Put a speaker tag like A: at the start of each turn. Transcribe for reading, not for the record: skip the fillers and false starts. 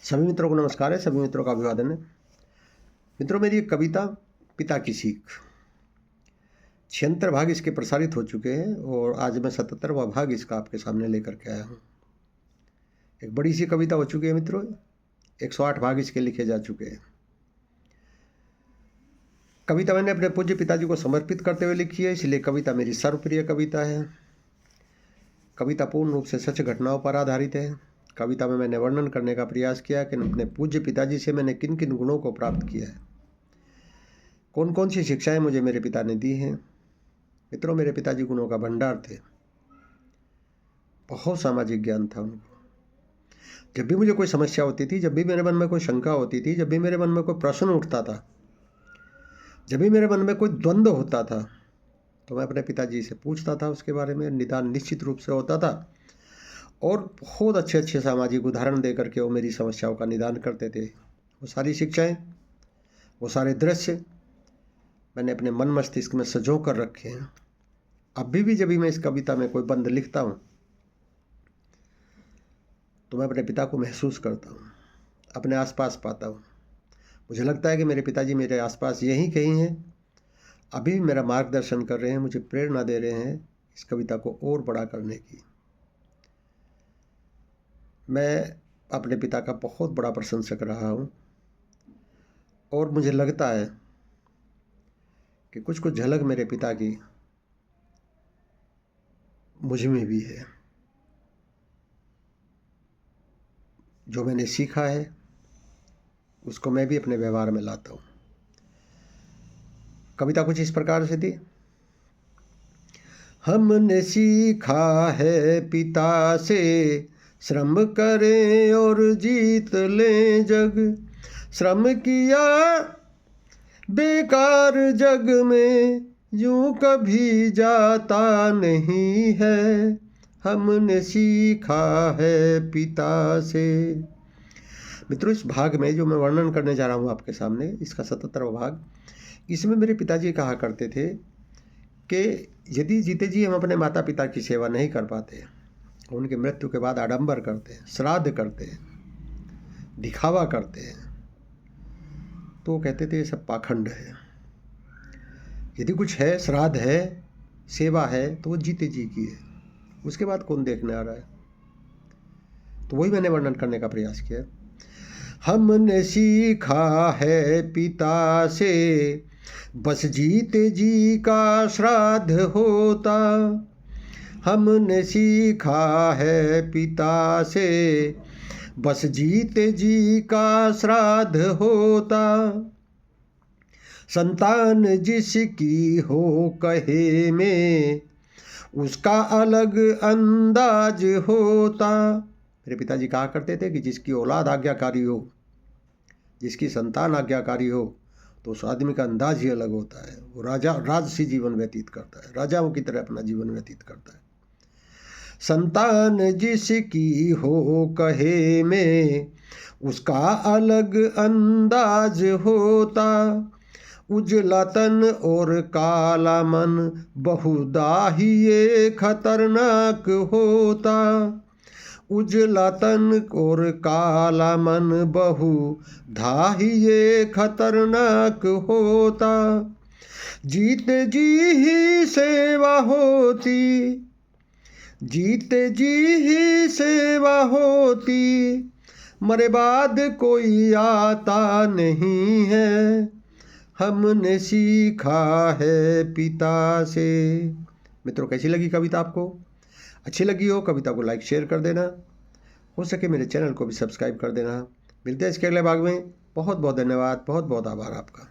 A: सभी मित्रों को नमस्कार है, सभी मित्रों का अभिवादन है। मित्रों, मेरी एक कविता पिता की सीख 76 भाग इसके प्रसारित हो चुके हैं और आज मैं 77वां भाग इसका आपके सामने लेकर के आया हूँ। एक बड़ी सी कविता हो चुकी है मित्रों, 108 भाग इसके लिखे जा चुके हैं। कविता मैंने अपने पूज्य पिताजी को समर्पित करते हुए लिखी है, इसलिए कविता मेरी सर्वप्रिय कविता है। कविता पूर्ण रूप से सच घटनाओं पर आधारित है। कविता में मैंने वर्णन करने का प्रयास किया कि अपने पूज्य पिताजी से मैंने किन किन गुणों को प्राप्त किया है, कौन कौन सी शिक्षाएं मुझे मेरे पिता ने दी हैं। मित्रों, मेरे पिताजी गुणों का भंडार थे, बहुत सामाजिक ज्ञान था उनको। जब भी मुझे कोई समस्या होती थी, जब भी मेरे मन में कोई शंका होती थी, जब भी मेरे मन में कोई प्रश्न उठता था, जब भी मेरे मन में कोई द्वंद्व होता था, तो मैं अपने पिताजी से पूछता था, उसके बारे में निदान निश्चित रूप से होता था और बहुत अच्छे अच्छे सामाजिक उदाहरण दे करके वो मेरी समस्याओं का निदान करते थे। वो सारी शिक्षाएं, वो सारे दृश्य मैंने अपने मन मस्तिष्क में सजो कर रखे हैं। अभी भी जब भी मैं इस कविता में कोई बंद लिखता हूँ तो मैं अपने पिता को महसूस करता हूँ, अपने आसपास पाता हूँ। मुझे लगता है कि मेरे पिताजी मेरे आसपास यहीं कहीं हैं, अभी भी मेरा मार्गदर्शन कर रहे हैं, मुझे प्रेरणा दे रहे हैं इस कविता को और बड़ा करने की। मैं अपने पिता का बहुत बड़ा प्रशंसक रहा हूँ और मुझे लगता है कि कुछ कुछ झलक मेरे पिता की मुझ में भी है। जो मैंने सीखा है उसको मैं भी अपने व्यवहार में लाता हूँ। कविता कुछ इस प्रकार से थी। हमने सीखा है पिता से, श्रम करें और जीत लें जग। श्रम किया बेकार जग में यूं कभी जाता नहीं है। हमने सीखा है पिता से। मित्रों, इस भाग में जो मैं वर्णन करने जा रहा हूँ आपके सामने, इसका 77वां भाग, इसमें मेरे पिताजी कहा करते थे कि यदि जीते जी हम अपने माता पिता की सेवा नहीं कर पाते, उनके मृत्यु के बाद आडंबर करते हैं, श्राद्ध करते हैं, दिखावा करते हैं, तो वो कहते थे ये सब पाखंड है। यदि कुछ है, श्राद्ध है, सेवा है, तो वो जीते जी की है, उसके बाद कौन देखने आ रहा है। तो वही मैंने वर्णन करने का प्रयास किया। हमने सीखा है पिता से, बस जीते जी का श्राद्ध होता। हमने सीखा है पिता से, बस जीते जी का श्राद्ध होता। संतान जिसकी हो कहे में, उसका अलग अंदाज होता। मेरे पिताजी कहा करते थे कि जिसकी औलाद आज्ञाकारी हो, जिसकी संतान आज्ञाकारी हो, तो उस आदमी का अंदाज ही अलग होता है। वो राजसी जीवन व्यतीत करता है, राजाओं की तरह अपना जीवन व्यतीत करता है। संतान जिसकी हो कहे में, उसका अलग अंदाज होता। उजला तन और काला मन, बहुधा ही ये खतरनाक होता। उजला तन और काला मन, बहुधा ही ये खतरनाक होता। जीते जी ही सेवा होती, जीते जी ही सेवा होती, मरे बाद कोई आता नहीं है। हमने सीखा है पिता से। मित्रों, कैसी लगी कविता आपको? अच्छी लगी हो कविता को लाइक शेयर कर देना, हो सके मेरे चैनल को भी सब्सक्राइब कर देना। मिलते हैं इसके अगले भाग में। बहुत बहुत धन्यवाद, बहुत बहुत आभार आपका।